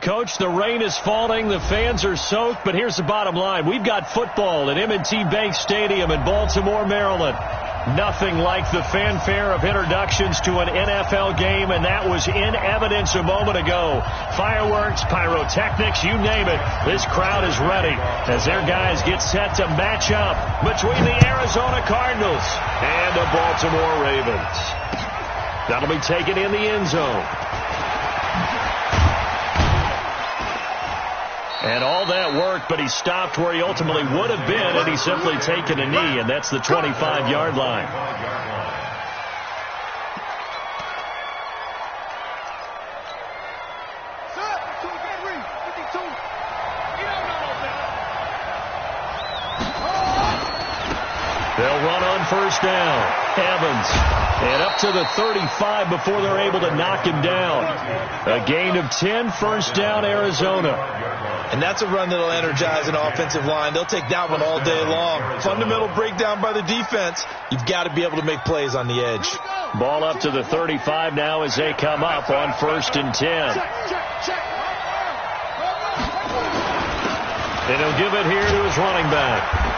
Coach, the rain is falling, the fans are soaked, but here's the bottom line. We've got football at M&T Bank Stadium in Baltimore, Maryland. Nothing like the fanfare of introductions to an NFL game, and that was in evidence a moment ago. Fireworks, pyrotechnics, you name it. This crowd is ready as their guys get set to match up between the Arizona Cardinals and the Baltimore Ravens. That'll be taken in the end zone. And all that work, but he stopped where he ultimately would have been had he simply taken a knee, and that's the 25-yard line. They'll run on first down. Evans. And up to the 35 before they're able to knock him down. A gain of 10, first down, Arizona. And that's a run that'll energize an offensive line. They'll take that one all day long. Fundamental breakdown by the defense. You've got to be able to make plays on the edge. Ball up to the 35 now as they come up on first and 10. And he'll give it here to his running back.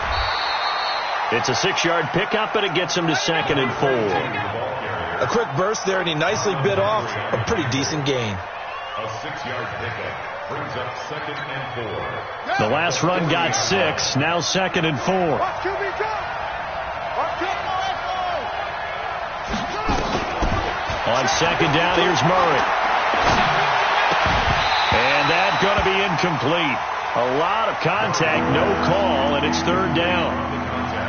It's a 6-yard pickup, and it gets him to 2nd and 4. A quick burst there, and he nicely bit off a pretty decent gain. A 6-yard pickup brings up 2nd and 4. The last run got 6, now 2nd and 4. On second down, here's Murray. And that's going to be incomplete. A lot of contact, no call, and it's third down.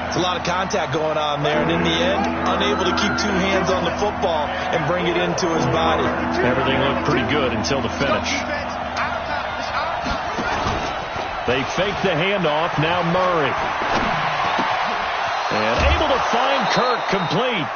It's a lot of contact going on there, and in the end, unable to keep two hands on the football and bring it into his body. Everything looked pretty good until the finish. They fake the handoff, now Murray. And able to find Kirk complete.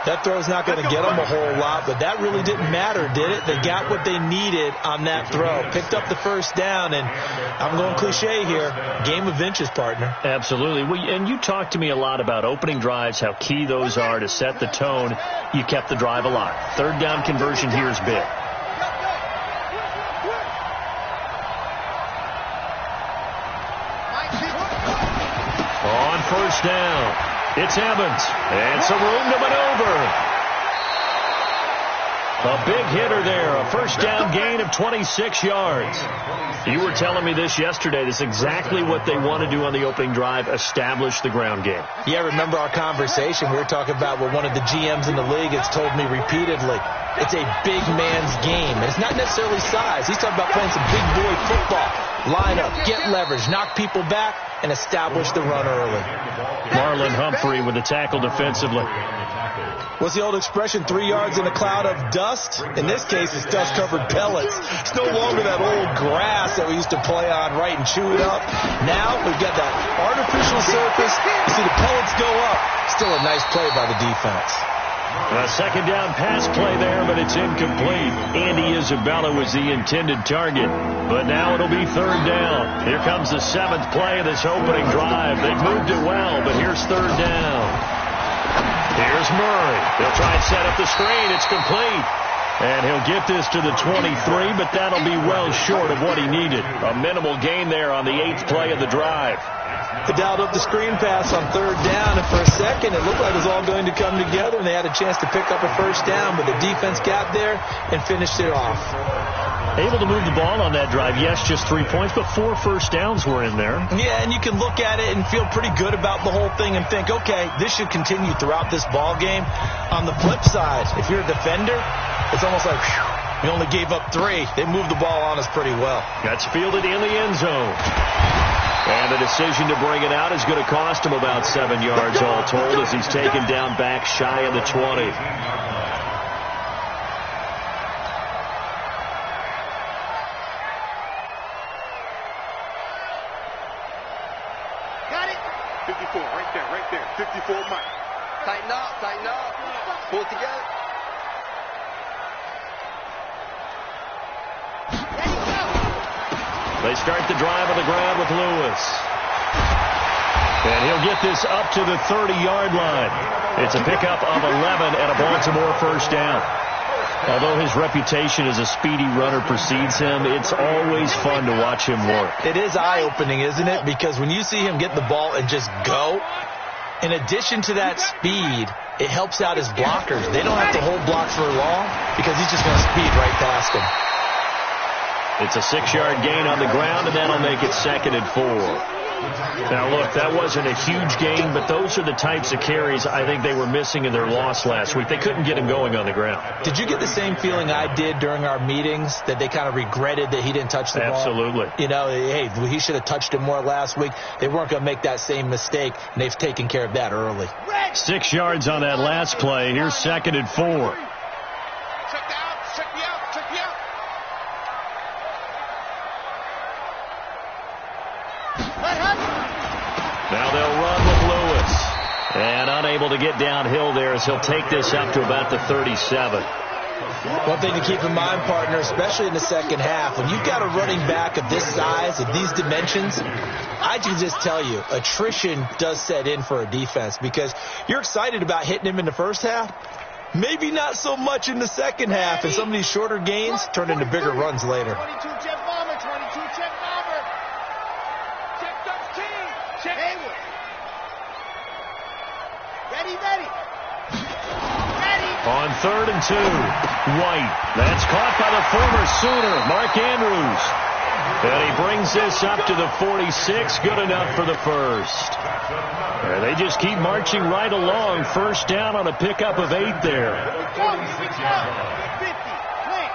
That throw's not going to get them a whole lot, but that really didn't matter, did it? They got what they needed on that throw. Picked up the first down, and I'm going cliche here, game of inches, partner. Absolutely. And you talked to me a lot about opening drives, how key those are to set the tone. You kept the drive alive. Third down conversion here is big. On first down, it's Evans, and some room to maneuver. A big hitter there, a first down gain of 26 yards. You were telling me this yesterday. This is exactly what they want to do on the opening drive, establish the ground game. Yeah, remember our conversation? We were talking about what one of the GMs in the league has told me repeatedly. It's a big man's game. And it's not necessarily size. He's talking about playing some big boy football. Line up, get leverage, knock people back, and establish the run early. Marlon Humphrey with the tackle defensively. What's the old expression, 3 yards in a cloud of dust? In this case, it's dust-covered pellets. It's no longer that old grass that we used to play on, right, and chew it up. Now we've got that artificial surface. You see the pellets go up. Still a nice play by the defense. A second down pass play there, but it's incomplete. Andy Isabella was the intended target, but now it'll be third down. Here comes the 7th play of this opening drive. They've moved it well, but here's third down. Here's Murray. They'll try and set up the screen. It's complete. And he'll get this to the 23, but that'll be well short of what he needed. A minimal gain there on the 8th play of the drive. They dialed up the screen pass on third down, and for a second it looked like it was all going to come together, and they had a chance to pick up a first down, but the defense got there and finished it off. Able to move the ball on that drive. Yes, just 3 points, but 4 first downs were in there. Yeah, and you can look at it and feel pretty good about the whole thing and think, okay, this should continue throughout this ball game. On the flip side, if you're a defender, it's almost like, whew, we only gave up 3. They moved the ball on us pretty well. That's fielded in the end zone. And the decision to bring it out is going to cost him about 7 yards all told as he's taken down back shy of the 20. Got it. 54, right there. 54, Mike. Tighten up. Pull it together. They start the drive on the ground with Lewis. And he'll get this up to the 30-yard line. It's a pickup of 11 and a Baltimore first down. Although his reputation as a speedy runner precedes him, it's always fun to watch him work. It is eye-opening, isn't it? Because when you see him get the ball and just go, in addition to that speed, it helps out his blockers. They don't have to hold blocks for long because he's just going to speed right past them. It's a 6-yard gain on the ground, and that'll make it 2nd and 4. Now, look, that wasn't a huge gain, but those are the types of carries I think they were missing in their loss last week. They couldn't get him going on the ground. Did you get the same feeling I did during our meetings, that they kind of regretted that he didn't touch the ball? Absolutely. You know, hey, he should have touched it more last week. They weren't going to make that same mistake, and they've taken care of that early. 6 yards on that last play. Here's 2nd and 4. Check me out. Now they'll run with Lewis. And unable to get downhill there as he'll take this up to about the 37. One thing to keep in mind, partner, especially in the second half, when you've got a running back of this size, of these dimensions, I can just tell you, attrition does set in for a defense because you're excited about hitting him in the first half. Maybe not so much in the second half, and some of these shorter gains turn into bigger runs later. 22 check bomber. Check 13. Check Hayward. Ready. On 3rd and 2, White. That's caught by the former Sooner, Mark Andrews. And he brings this up to the 46, good enough for the first. And they just keep marching right along. First down on a pickup of 8 there. 50, clear.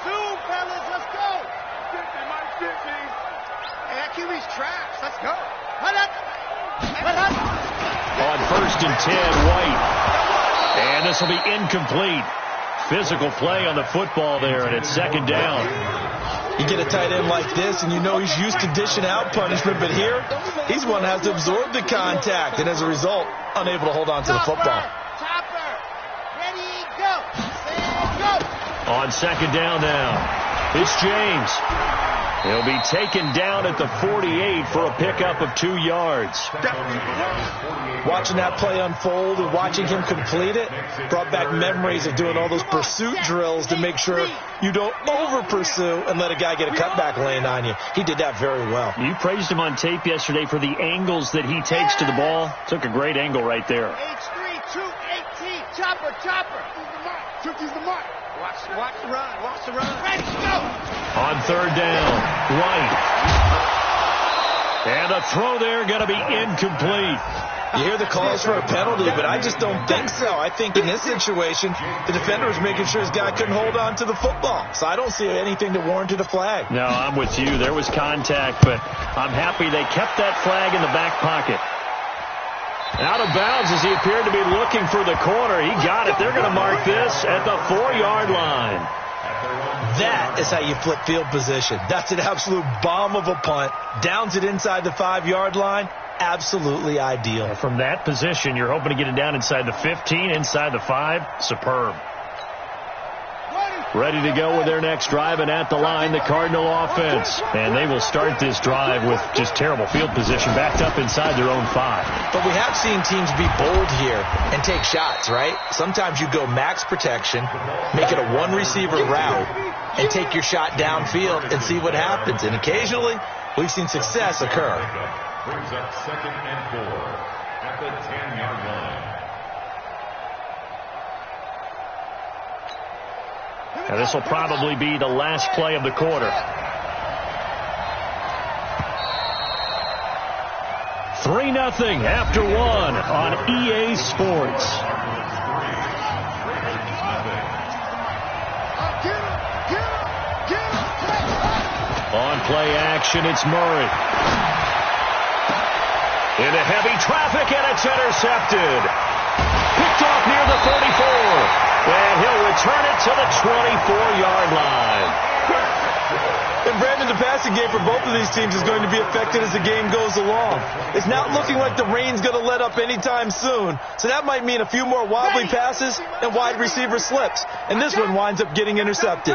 Zoom, fellas, let's go. 50, Mike 50. Hey, that QB's trash. Let's go. On 1st and 10, White. And this will be incomplete. Physical play on the football there, and it's 2nd down. You get a tight end like this, and you know he's used to dishing out punishment, but here, he's one that has to absorb the contact, and as a result, unable to hold on to the football. Chopper. Ready, go. On 2nd down now, it's James. He'll be taken down at the 48 for a pickup of 2 yards. Watching that play unfold and watching him complete it brought back memories of doing all those pursuit drills to make sure you don't over-pursue and let a guy get a cutback lane on you. He did that very well. You praised him on tape yesterday for the angles that he takes to the ball. Took a great angle right there. H3, 218. Chopper. Use the mark. Watch the run. Ready, go. On 3rd down, White. And the throw there going to be incomplete. You hear the calls for a penalty, but I just don't think so. I think in this situation, the defender was making sure his guy couldn't hold on to the football. So I don't see anything that warranted a flag. No, I'm with you. There was contact, but I'm happy they kept that flag in the back pocket. Out of bounds as he appeared to be looking for the corner. He got it. They're going to mark this at the 4-yard line. That is how you flip field position. That's an absolute bomb of a punt. Downs it inside the 5-yard line. Absolutely ideal. From that position, you're hoping to get it down inside the 15, inside the 5. Superb. Ready to go with their next drive, and at the line, the Cardinal offense. And they will start this drive with just terrible field position, backed up inside their own 5. But we have seen teams be bold here and take shots, right? Sometimes you go max protection, make it a one-receiver route, and take your shot downfield and see what happens. And occasionally, we've seen success occur. Brings up 2nd and 4 at the 10-yard line. Now this will probably be the last play of the quarter. 3-0 after 1 on EA Sports. On play action, it's Murray. Into heavy traffic, and it's intercepted. Picked off near the 34. And he'll return it to the 24-yard line. And Brandon, the passing game for both of these teams is going to be affected as the game goes along. It's not looking like the rain's going to let up anytime soon. So that might mean a few more wobbly passes and wide receiver slips. And this one winds up getting intercepted.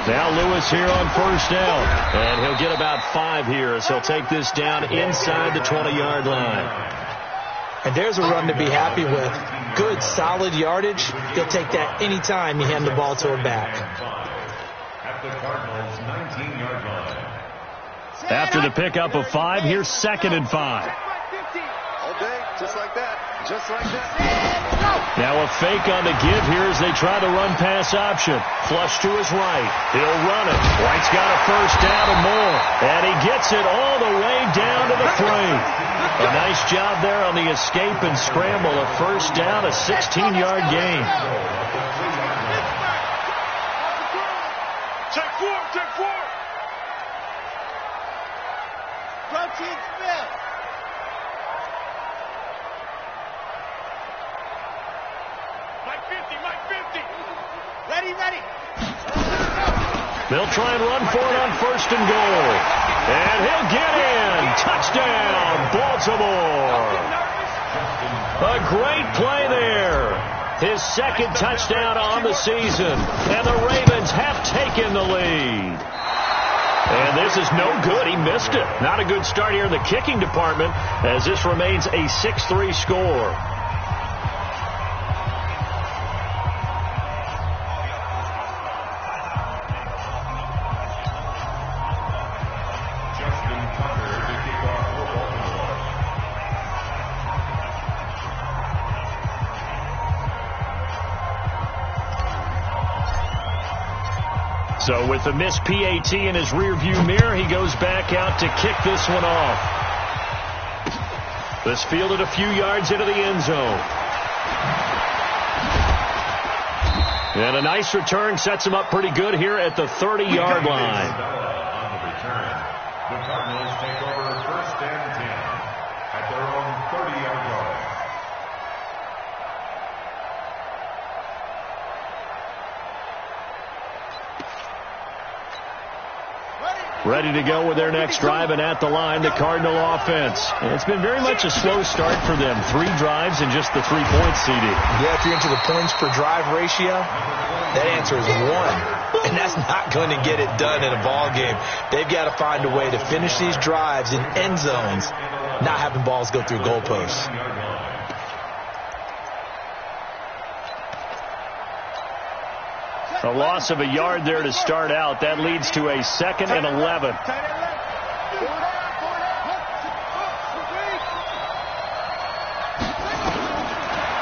Now Lewis here on 1st down. And he'll get about 5 here as he'll take this down inside the 20-yard line. And there's a run to be happy with. Good, solid yardage. He'll take that anytime you hand the ball to a back. At the Cardinals' 19-yard line. After the pickup of 5, here's 2nd and 5. All day, just like that. Just like that. Now a fake on the give here as they try the run-pass option. Flush to his right. He'll run it. White's got a first down and more. And he gets it all the way down to the 3. A nice job there on the escape and scramble. A first down, a 16-yard gain. Check 4, check 4. Protein spell. Mike 50. Ready. They'll try and run for it on 1st and goal. And he'll get in. Touchdown, Baltimore. A great play there. His 2nd touchdown on the season. And the Ravens have taken the lead. And this is no good. He missed it. Not a good start here in the kicking department as this remains a 6-3 score. So with the missed PAT in his rearview mirror, he goes back out to kick this one off. This fielded a few yards into the end zone. And a nice return sets him up pretty good here at the 30-yard line. On the return, the Cardinals take over 1st and 10 at their own 30-yard line. Ready to go with their next drive, and at the line, the Cardinal offense. And it's been very much a slow start for them. 3 drives and just the 3 points, CD. Yeah, if you're into the points per drive ratio, that answer is 1. And that's not going to get it done in a ball game. They've got to find a way to finish these drives in end zones, not having balls go through goalposts. A loss of a yard there to start out. That leads to a 2nd and 11.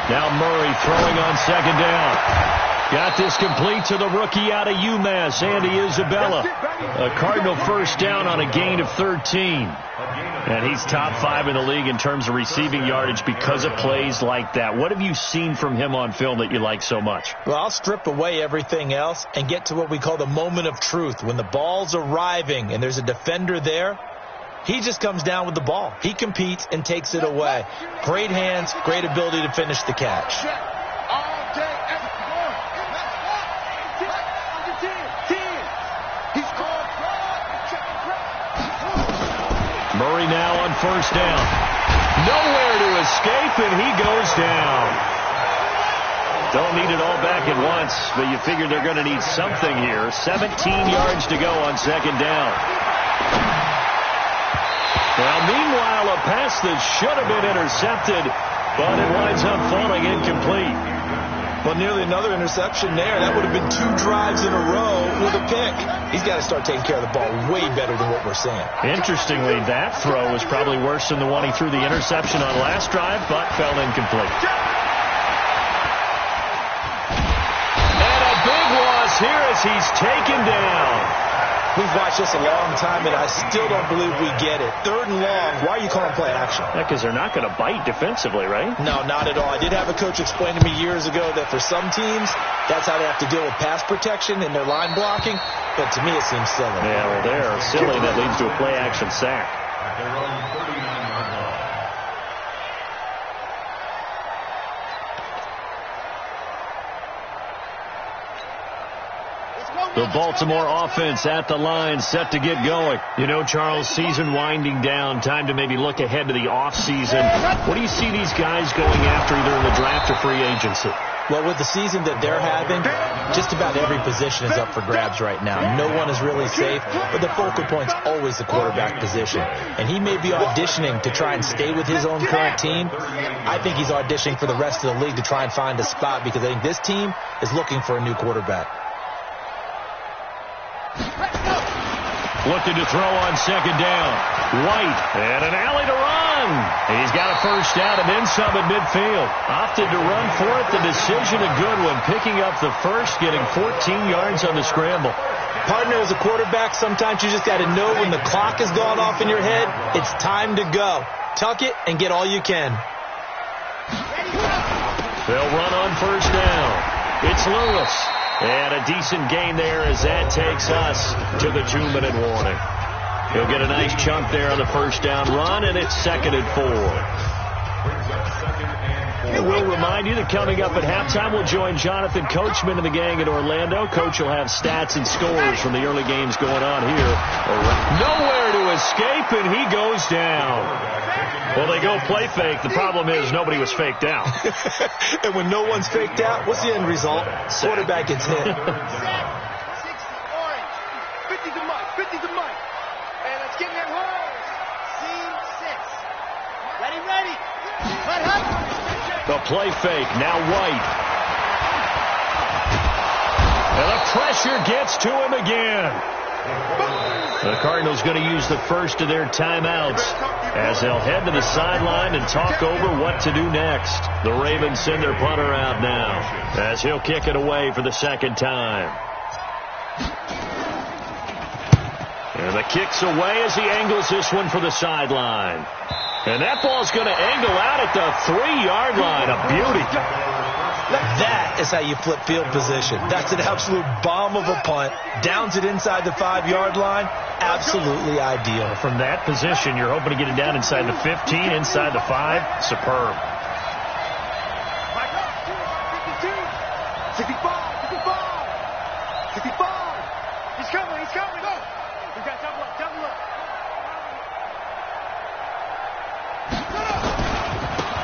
Now Murray throwing on 2nd down. Got this complete to the rookie out of UMass, Andy Isabella. A Cardinal first down on a gain of 13. And he's top 5 in the league in terms of receiving yardage because of plays like that. What have you seen from him on film that you like so much? Well, I'll strip away everything else and get to what we call the moment of truth. When the ball's arriving and there's a defender there, he just comes down with the ball. He competes and takes it away. Great hands, great ability to finish the catch. Murray now on first down. Nowhere to escape, and he goes down. Don't need it all back at once, but you figure they're going to need something here. 17 yards to go on 2nd down. Well, meanwhile, a pass that should have been intercepted, but it winds up falling incomplete. Well, nearly another interception there. That would have been 2 drives in a row with a pick. He's got to start taking care of the ball way better than what we're seeing. Interestingly, that throw was probably worse than the one he threw the interception on last drive, but fell incomplete. And a big loss here as he's taken down. We've watched this a long time, and I still don't believe we get it. 3rd and long. Why are you calling play action? Yeah, because they're not going to bite defensively, right? No, not at all. I did have a coach explain to me years ago that for some teams, that's how they have to deal with pass protection and their line blocking. But to me, it seems silly. Yeah, well, they're silly. That leads to a play action sack. At their own 39-yard line. The Baltimore offense at the line, set to get going. You know, Charles, season winding down, time to maybe look ahead to the offseason. What do you see these guys going after either in the draft or free agency? Well, with the season that they're having, just about every position is up for grabs right now. No one is really safe, but the focal point's always the quarterback position. And he may be auditioning to try and stay with his own current team. I think he's auditioning for the rest of the league to try and find a spot because I think this team is looking for a new quarterback. Looking to throw on second down. White, and an alley to run. He's got a first down and then some at midfield. Opted to run for it. The decision a good one. Picking up the first, getting 14 yards on the scramble. Partner, as a quarterback, sometimes you just got to know when the clock has gone off in your head, it's time to go. Tuck it and get all you can. They'll run on first down. It's Lewis. And a decent gain there as that takes us to the 2-minute warning. He'll get a nice chunk there on the first down run, and it's 2nd and 4. And we'll remind you that coming up at halftime, we'll join Jonathan Coachman and the gang in Orlando. Coach will have stats and scores from the early games going on here. Nowhere to escape, and he goes down. Well, they go play fake. The problem is nobody was faked out. And when no one's faked out, what's the end result? Quarterback gets hit. 60 orange. 50 to Mike. 50 to Mike. And let's get in that hole. Scene 6. Ready. Hut. The play fake. Now White. And the pressure gets to him again. The Cardinals going to use the first of their timeouts as they'll head to the sideline and talk over what to do next. The Ravens send their punter out now as he'll kick it away for the second time. And the kick's away as he angles this one for the sideline. And that ball's going to angle out at the 3-yard line. A beauty. That is how you flip field position. That's an absolute bomb of a punt. Downs it inside the 5-yard line. Absolutely ideal. From that position, you're hoping to get it down inside the 15, inside the 5. Superb. 65. He's coming. Go. We got double up.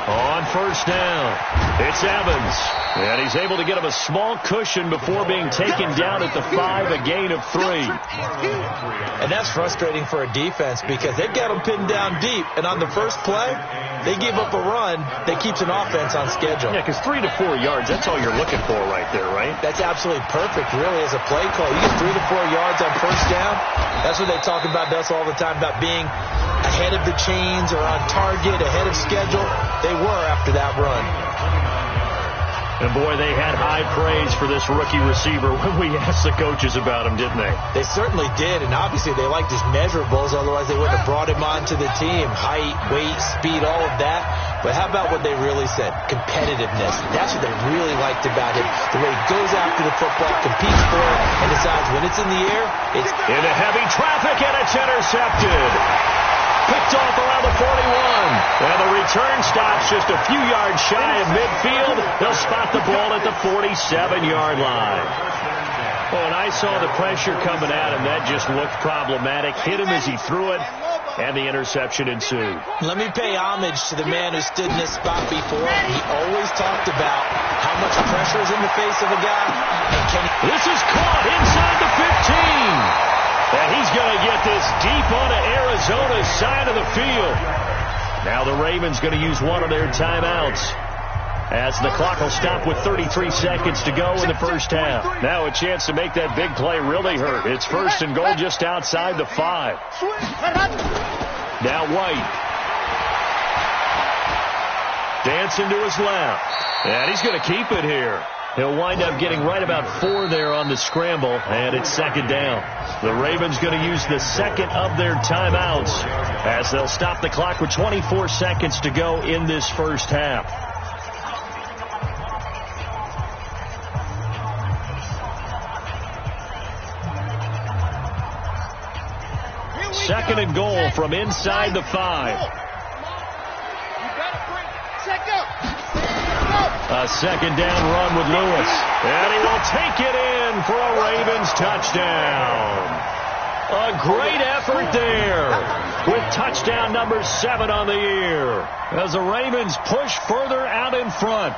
On first down, it's Evans. And he's able to get him a small cushion before being taken down at the 5, a gain of 3. And that's frustrating for a defense because they've got them pinned down deep. And on the first play, they give up a run that keeps an offense on schedule. Yeah, because 3 to 4 yards, that's all you're looking for right there, right? That's absolutely perfect, really, as a play call. You get 3 to 4 yards on first down. That's what they talk about us all the time, about being ahead of the chains or on target, ahead of schedule. They were after that run. And, boy, they had high praise for this rookie receiver when we asked the coaches about him, didn't they? They certainly did, and obviously they liked his measurables. Otherwise, they wouldn't have brought him onto the team. Height, weight, speed, all of that. But how about what they really said? Competitiveness. That's what they really liked about him. The way he goes after the football, competes for it, and decides when it's in the air, it's into heavy traffic, and it's intercepted. Picked off around the 41. And the return stops just a few yards shy of midfield. They'll spot the ball at the 47-yard line. Oh, and I saw the pressure coming at him. That just looked problematic. Hit him as he threw it, and the interception ensued. Let me pay homage to the man who stood in this spot before. He always talked about how much pressure is in the face of a guy. And this is caught inside the 15. And he's going to get this deep onto Arizona's side of the field. Now the Ravens going to use one of their timeouts as the clock will stop with 33 seconds to go in the first half. Now a chance to make that big play really hurt. It's 1st and goal just outside the 5. Now White. Dancing to his left. And he's going to keep it here. He'll wind up getting right about 4 there on the scramble, and it's 2nd down. The Ravens going to use the second of their timeouts as they'll stop the clock with 24 seconds to go in this first half. Second and goal from inside the 5. A second down run with Lewis. And he will take it in for a Ravens touchdown. A great effort there with touchdown number 7 on the year as the Ravens push further out in front.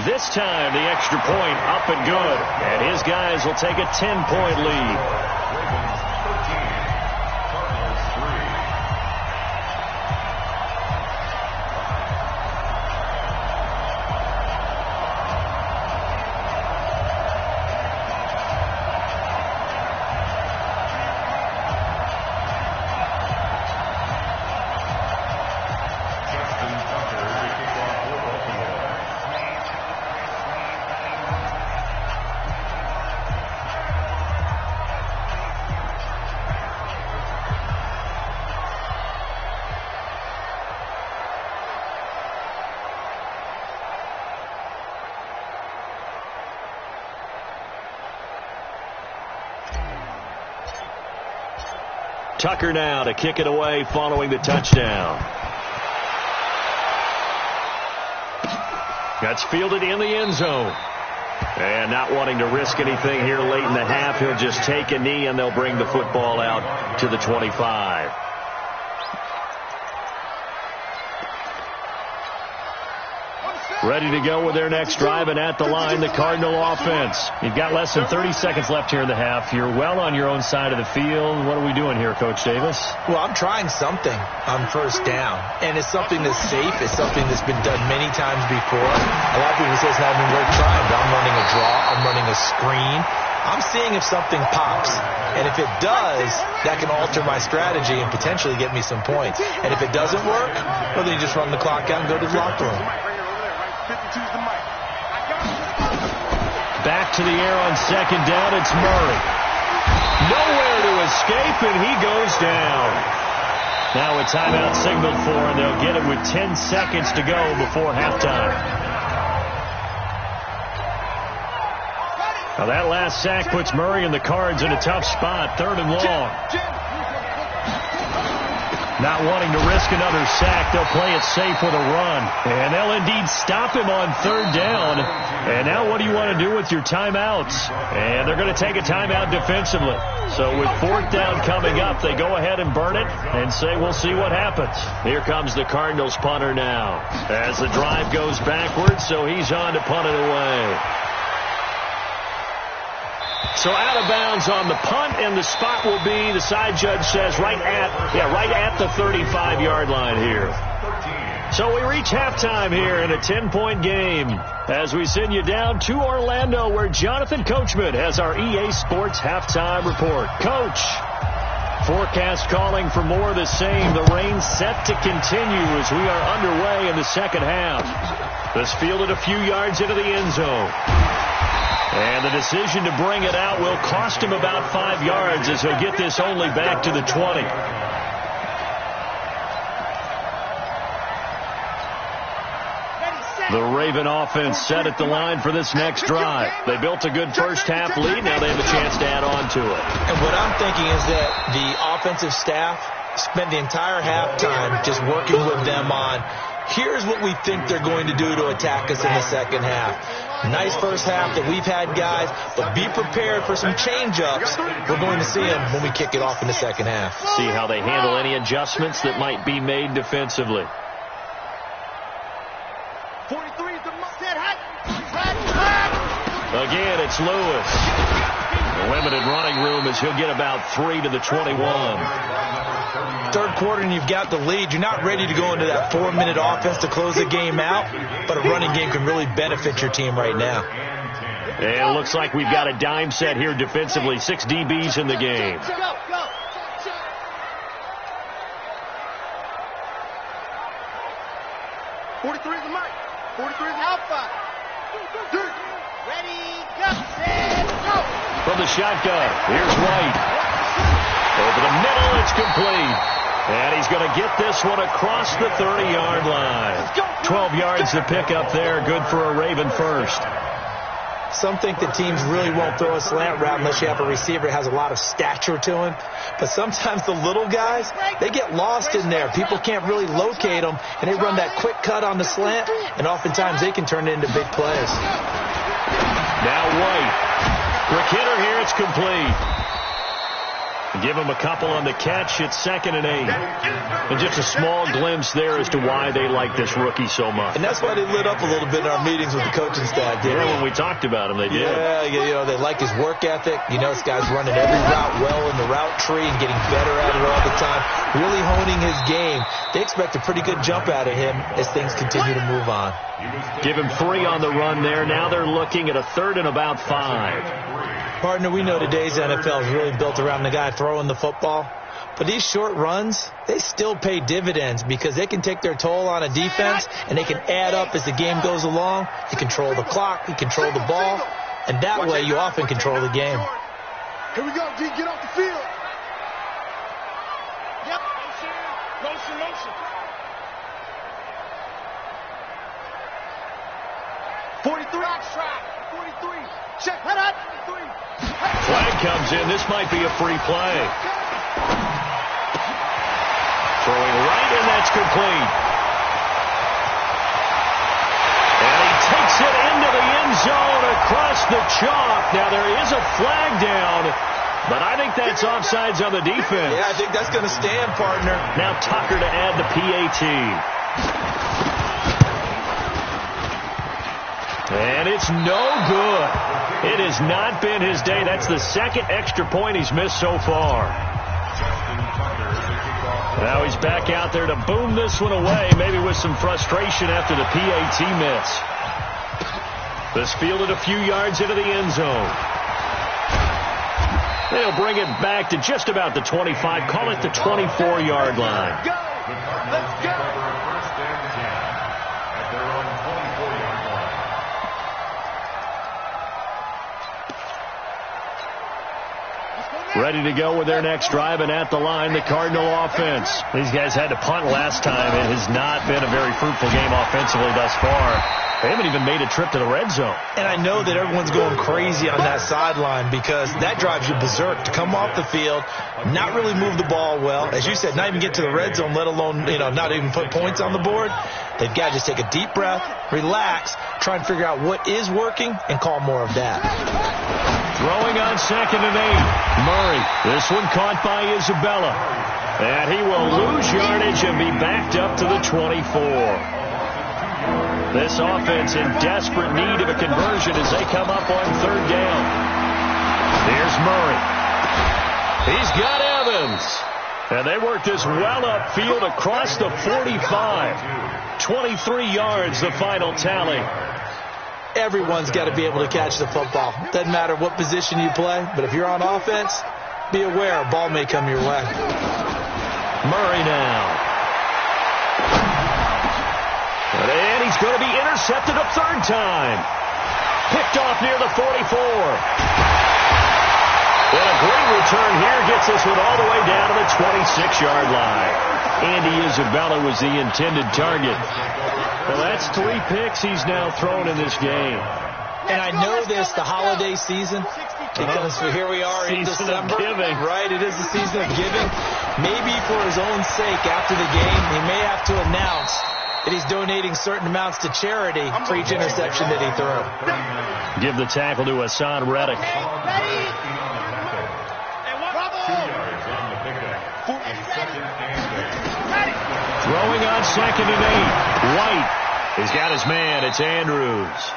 This time, the extra point up and good. And his guys will take a 10-point lead. Tucker now to kick it away following the touchdown. That's fielded in the end zone. And not wanting to risk anything here late in the half, he'll just take a knee and they'll bring the football out to the 25. Ready to go with their next drive, and at the line, the Cardinal offense. You've got less than 30 seconds left here in the half. You're well on your own side of the field. What are we doing here, Coach Davis? Well, I'm trying something on first down, and it's something that's safe. It's something that's been done many times before. A lot of people say it's not even worth trying, but I'm running a draw. I'm running a screen. I'm seeing if something pops, and if it does, that can alter my strategy and potentially get me some points. And if it doesn't work, well, then you just run the clock out and go to the locker room. Back to the air on second down. It's Murray. Nowhere to escape, and he goes down. Now a timeout signaled for, and they'll get it with 10 seconds to go before halftime. Now that last sack puts Murray and the Cards in a tough spot. 3rd and long. Not wanting to risk another sack, they'll play it safe with a run. And they'll indeed stop him on 3rd down. And now what do you want to do with your timeouts? And they're going to take a timeout defensively. So with 4th down coming up, they go ahead and burn it and say we'll see what happens. Here comes the Cardinals punter now. As the drive goes backwards, so he's on to punt it away. So out of bounds on the punt, and the spot will be, the side judge says, right at the 35-yard line here. So we reach halftime here in a 10-point game as we send you down to Orlando, where Jonathan Coachman has our EA Sports halftime report. Coach, forecast calling for more of the same. The rain set to continue as we are underway in the second half. This fielded a few yards into the end zone. And the decision to bring it out will cost him about 5 yards as he'll get this only back to the 20. The Raven offense set at the line for this next drive. They built a good first half lead. Now they have a chance to add on to it. And what I'm thinking is that the offensive staff spent the entire halftime just working with them on, here's what we think they're going to do to attack us in the second half. Nice first half that we've had, guys, but be prepared for some change-ups. We're going to see them when we kick it off in the second half. See how they handle any adjustments that might be made defensively. 43 is the Again, it's Lewis. The limited running room as he'll get about 3 to the 21. Third quarter and you've got the lead. You're not ready to go into that 4-minute offense to close the game out, but a running game can really benefit your team right now. And it looks like we've got a dime set here defensively. 6 DBs in the game. Go. 43 is the mic. 43 is the alpha. Ready, go, set, go. From the shotgun, here's White. Over the middle, it's complete. And he's going to get this one across the 30-yard line. 12 yards to pick up there. Good for a Raven first. Some think that teams really won't throw a slant route unless you have a receiver that has a lot of stature to him. But sometimes the little guys, they get lost in there. People can't really locate them, and they run that quick cut on the slant, and oftentimes they can turn it into big plays. Now White. Quick hitter here, it's complete. Give him a couple on the catch. It's 2nd and 8. And just a small glimpse there as to why they like this rookie so much. And that's why they lit up a little bit in our meetings with the coaching staff. Yeah, when we talked about him, they did. Yeah, you know, they like his work ethic. You know, this guy's running every route well in the route tree and getting better at it all the time. Really honing his game. They expect a pretty good jump out of him as things continue to move on. Give him 3 on the run there. Now they're looking at a 3rd and about 5. Partner, we know today's NFL is really built around the guy throwing the football. But these short runs, they still pay dividends because they can take their toll on a defense and they can add up as the game goes along. You control the clock, you control the ball, and that way you often control the game. Here we go, D. Get off the field. Yep. Motion. 43. 43. Check. Head up. 43. Flag comes in. This might be a free play. Throwing right, and that's complete. And he takes it into the end zone across the chalk. Now there is a flag down, but I think that's offsides on the defense. Yeah, I think that's going to stand, partner. Now Tucker to add the PAT. And it's no good. It has not been his day. That's the 2nd extra point he's missed so far. Now he's back out there to boom this one away, maybe with some frustration after the PAT miss. This fielded a few yards into the end zone. They'll bring it back to just about the 25, call it the 24-yard line. Let's go. Ready to go with their next drive, and at the line, the Cardinal offense. These guys had to punt last time. It has not been a very fruitful game offensively thus far. They haven't even made a trip to the red zone. And I know that everyone's going crazy on that sideline because that drives you berserk to come off the field, not really move the ball well. As you said, not even get to the red zone, let alone, not even put points on the board. They've got to just take a deep breath, relax, try and figure out what is working, and call more of that. Throwing on 2nd and 8. Murray. This one caught by Isabella. And he will lose yardage and be backed up to the 24. This offense in desperate need of a conversion as they come up on 3rd down. Here's Murray. He's got Evans. And they work this well upfield across the 45. 23 yards, the final tally. Everyone's got to be able to catch the football. Doesn't matter what position you play, but if you're on offense, be aware a ball may come your way. Murray now. And he's going to be intercepted a 3rd time. Picked off near the 44. And a great return here gets this one all the way down to the 26-yard line. Andy Isabella was the intended target. Well, that's 3 picks he's now thrown in this game. And I know this, the holiday season, because here we are in December. Giving. Right, it is the season of giving. Maybe for his own sake after the game, he may have to announce that he's donating certain amounts to charity for each interception that he threw. Give the tackle to Hassan Reddick. Throwing on 2nd and 8. White. He's got his man. It's Andrews.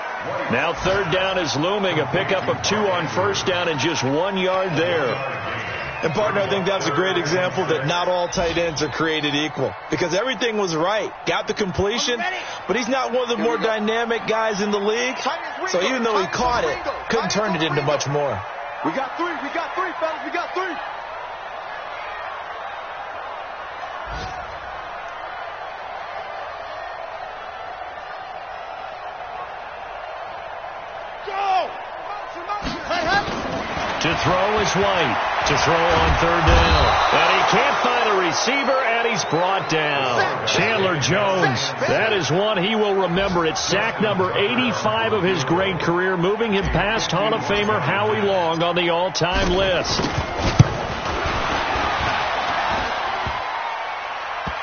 Now 3rd down is looming. A pickup of 2 on 1st down and just 1 yard there. And, partner, I think that's a great example that not all tight ends are created equal. Because everything was right. Got the completion, but he's not one of the more dynamic guys in the league. So even though he caught it, couldn't turn it into much more. We got 3, fellas. We got 3. To throw is White. To throw on 3rd down. And he can't find a receiver, and he's brought down. Chandler Jones. That is one he will remember. It's sack number 85 of his great career, moving him past Hall of Famer Howie Long on the all-time list.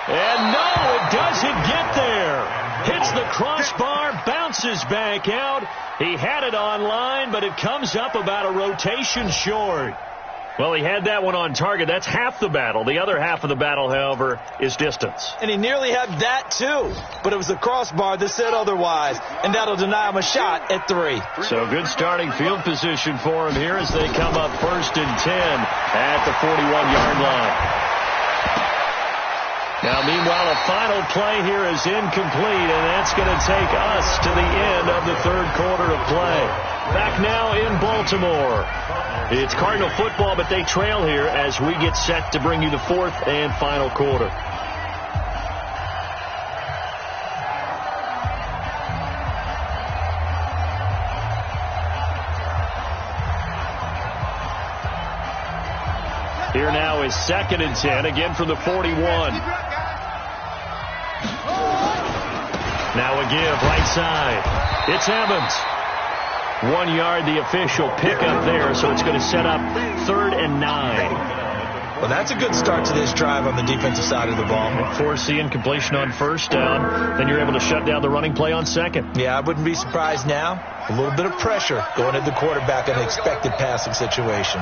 And no, it doesn't get there. Hits the crossbar, bounces back out. He had it on line, but it comes up about a rotation short. Well, he had that one on target. That's half the battle. The other half of the battle, however, is distance. And he nearly had that, too. But it was the crossbar that said otherwise. And that'll deny him a shot at 3. So good starting field position for him here as they come up 1st and 10 at the 41-yard line. Now, meanwhile, a final play here is incomplete, and that's going to take us to the end of the 3rd quarter of play. Back now in Baltimore. It's Cardinal football, but they trail here as we get set to bring you the 4th and final quarter. Here now is 2nd and 10, again from the 41. Now a give, right side. It's Evans. 1 yard, the official pickup there, so it's going to set up 3rd and 9. Well, that's a good start to this drive on the defensive side of the ball. Force incompletion on 1st down, then you're able to shut down the running play on 2nd. Yeah, I wouldn't be surprised now. A little bit of pressure going at the quarterback in an expected passing situation.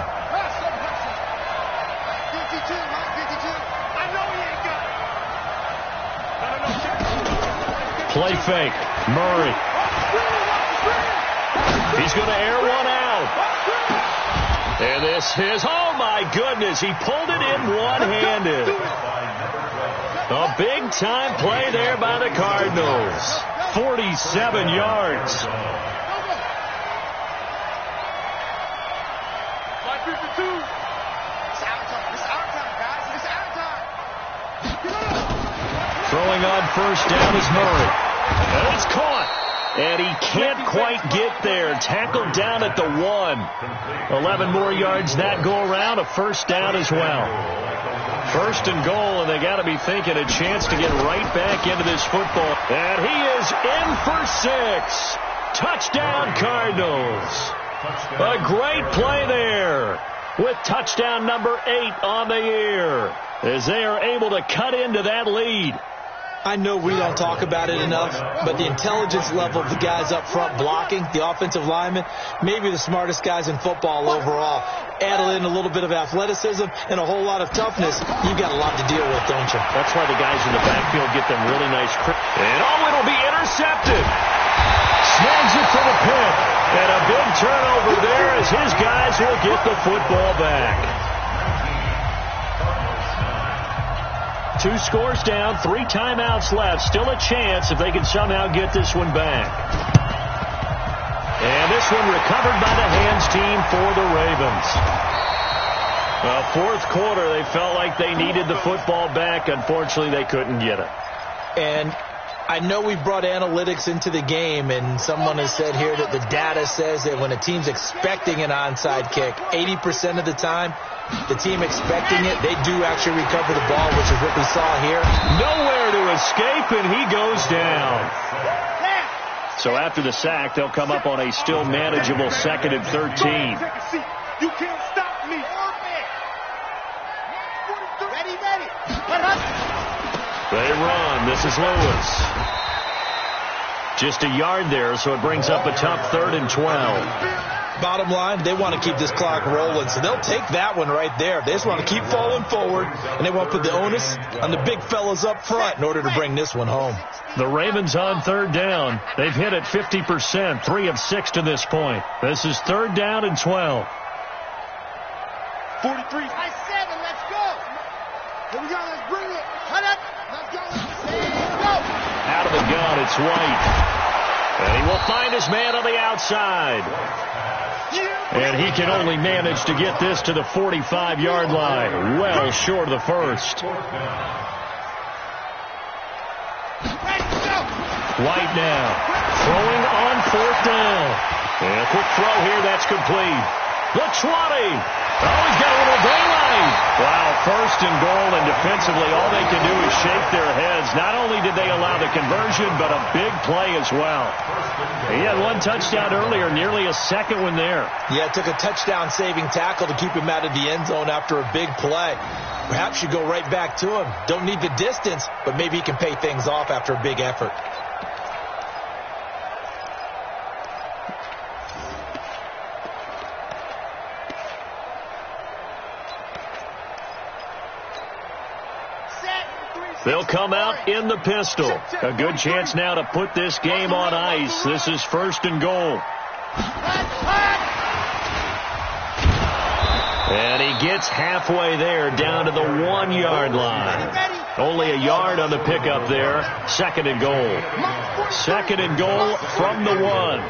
Play fake. Murray. He's going to air one out. And this is, oh my goodness, he pulled it in one-handed. A big-time play there by the Cardinals. 47 yards. Throwing on 1st down is Murray. And it's caught. And he can't quite get there. Tackled down at the 1. 11 more yards that go around. A 1st down as well. 1st and goal, and they got to be thinking a chance to get right back into this football. And he is in for 6. Touchdown, Cardinals. A great play there with touchdown number 8 on the year as they are able to cut into that lead. I know we don't talk about it enough, but the intelligence level of the guys up front blocking, the offensive linemen, maybe the smartest guys in football overall. Add in a little bit of athleticism and a whole lot of toughness. You've got a lot to deal with, don't you? That's why the guys in the backfield get them really nice. And it'll be intercepted. Snags it for the pick. And a big turnover there as his guys will get the football back. 2 scores down, 3 timeouts left. Still a chance if they can somehow get this one back. And this one recovered by the hands team for the Ravens. 4th quarter, they felt like they needed the football back. Unfortunately, they couldn't get it. And I know we brought analytics into the game, and someone has said here that the data says that when a team's expecting an onside kick, 80% of the time, the team expecting it, they do actually recover the ball, which is what we saw here. Nowhere to escape, and he goes down. So after the sack, they'll come up on a still manageable 2nd and 13. You can't stop me. Ready. They run. This is Lewis. Just a yard there, so it brings up a tough 3rd and 12. Bottom line, they want to keep this clock rolling, so they'll take that one right there. They just want to keep falling forward, and they want to put the onus on the big fellas up front in order to bring this one home. The Ravens on 3rd down. They've hit it 50%, 3 of 6 to this point. This is 3rd down and 12. 43. I 7, let's go. Here we go, let's bring it. Cut up. Let's go. Let's go. Out of the gun, it's White. And he will find his man on the outside. And he can only manage to get this to the 45-yard line. Well short of the 1st. White now. Throwing on 4th down. And a quick throw here, that's complete. The 20. Oh, he's got a little daylight. Wow, 1st and goal, and defensively, all they can do is shake their heads. Not only did they allow the conversion, but a big play as well. He had 1 touchdown earlier, nearly a 2nd one there. Yeah, it took a touchdown-saving tackle to keep him out of the end zone after a big play. Perhaps you go right back to him. Don't need the distance, but maybe he can pay things off after a big effort. They'll come out in the pistol. A good chance now to put this game on ice. This is 1st and goal. And he gets halfway there, down to the 1-yard line. Only a yard on the pickup there. 2nd and goal. 2nd and goal from the 1.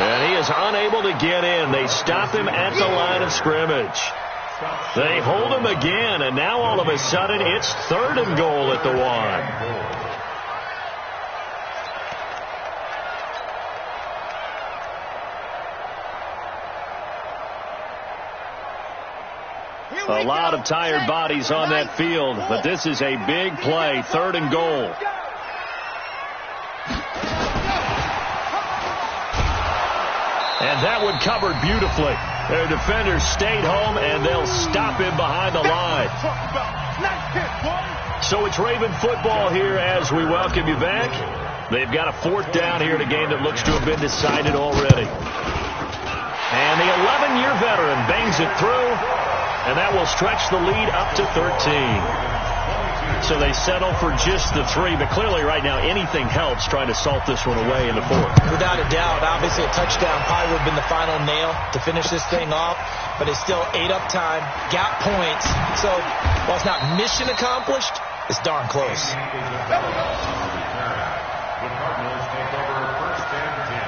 And he is unable to get in. They stop him at the line of scrimmage. They hold him again, and now all of a sudden it's 3rd and goal at the 1. A lot of tired bodies on that field, but this is a big play. 3rd and goal. And that one covered beautifully. Their defenders stayed home, and they'll stop him behind the line. So it's Raven football here as we welcome you back. They've got a 4th down here in a game that looks to have been decided already. And the 11-year veteran bangs it through, and that will stretch the lead up to 13. So they settle for just the 3, but clearly right now anything helps trying to salt this one away in the 4th. Without a doubt, obviously a touchdown probably would have been the final nail to finish this thing off, but it's still 8 up time, got points, so while it's not mission accomplished, it's darn close. The Cardinals take over 1st and 10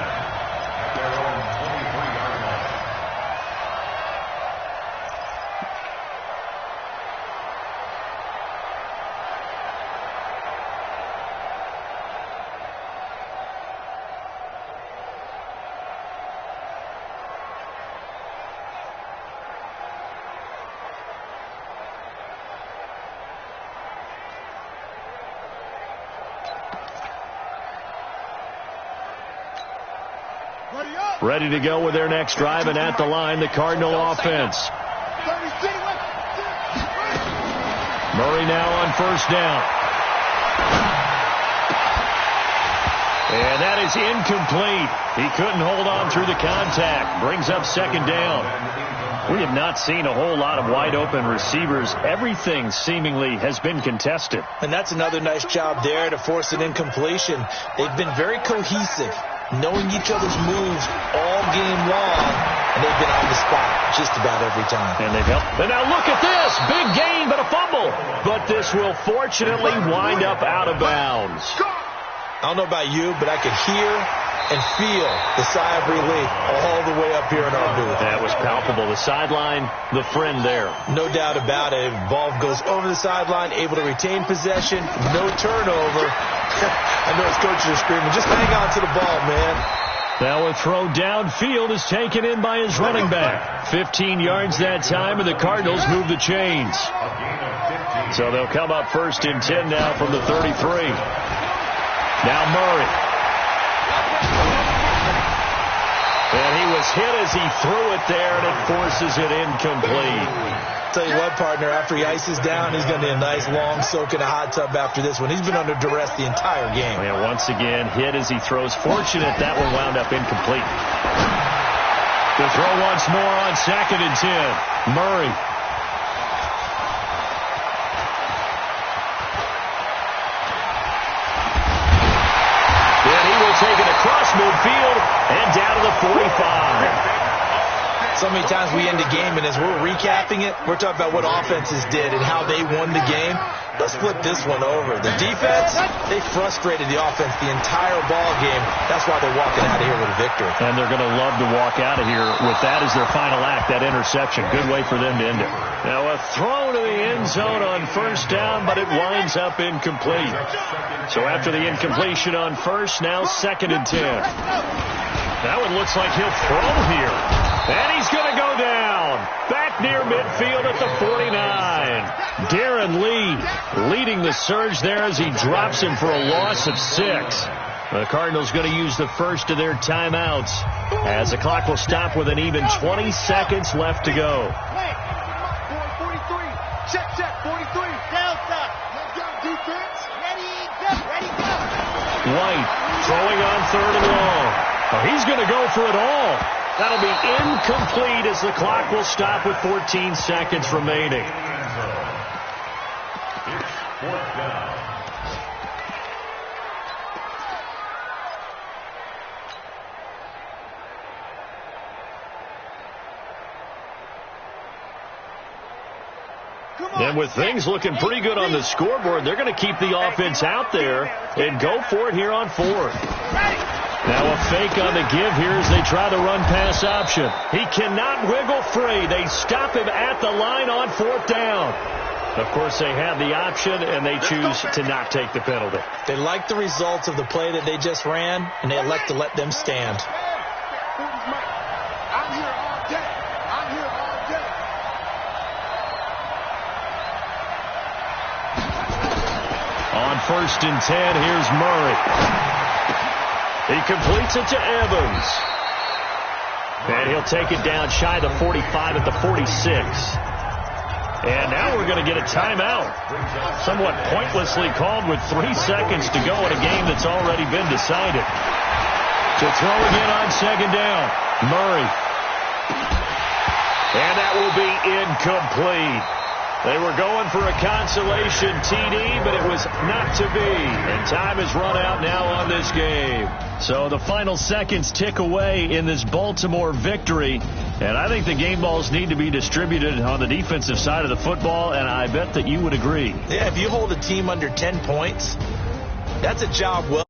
at their own 23-yard line. Ready to go with their next drive, and at the line, the Cardinal offense. Murray now on 1st down. And that is incomplete. He couldn't hold on through the contact. Brings up 2nd down. We have not seen a whole lot of wide-open receivers. Everything seemingly has been contested. And that's another nice job there to force an incompletion. They've been very cohesive, knowing each other's moves all game long, and they've been on the spot just about every time. And they've helped. And now look at this. Big gain, but a fumble. But this will fortunately wind up out of bounds. I don't know about you, but I could hear and feel the sigh of relief all the way up here in our booth. That was palpable. The sideline, the friend there. No doubt about it. Ball goes over the sideline, able to retain possession, no turnover. I know his coaches are screaming, just hang on to the ball, man. Now a throw downfield is taken in by his running back. 15 yards that time, and the Cardinals move the chains. So they'll come up 1st and 10 now from the 33. Now Murray. And he was hit as he threw it there, and it forces it incomplete. Tell you what, partner, after he ices down, he's going to need a nice long soak in a hot tub after this one. He's been under duress the entire game. And once again, hit as he throws. Fortunate that one wound up incomplete. The throw once more on 2nd and 10. Murray. And he will take it across midfield and down to the 45. So many times we end the game, and as we're recapping it, we're talking about what offenses did and how they won the game. Let's flip this one over. The defense, they frustrated the offense the entire ball game. That's why they're walking out of here with a victory. And they're going to love to walk out of here with that as their final act, that interception. Good way for them to end it. Now a throw to the end zone on 1st down, but it winds up incomplete. So after the incompletion on 1st, now 2nd and 10. That one looks like he'll throw here. And he's going to go down. Back near midfield at the 49. Darren Lee leading the surge there as he drops him for a loss of 6. The Cardinals going to use the first of their timeouts as the clock will stop with an even 20 seconds left to go. 43. Check, 43. Down, stop. Defense. Ready, go. White throwing on 3rd and long. Oh, he's going to go for it all. That'll be incomplete as the clock will stop with 14 seconds remaining. It's fourth down. And with things looking pretty good on the scoreboard, they're going to keep the offense out there and go for it here on fourth. Now a fake on the give here as they try the run-pass option. He cannot wiggle free. They stop him at the line on fourth down. Of course, they have the option, and they choose to not take the penalty. They like the results of the play that they just ran, and they elect to let them stand. I'm here all day. I'm here all day. On 1st and 10, here's Murray. He completes it to Evans. And he'll take it down shy of the 45 at the 46. And now we're going to get a timeout. Somewhat pointlessly called with 3 seconds to go in a game that's already been decided. To throw again on 2nd down. Murray. And that will be incomplete. They were going for a consolation TD, but it was not to be. And time has run out now on this game. So the final seconds tick away in this Baltimore victory. And I think the game balls need to be distributed on the defensive side of the football, and I bet that you would agree. Yeah, if you hold a team under 10 points, that's a job well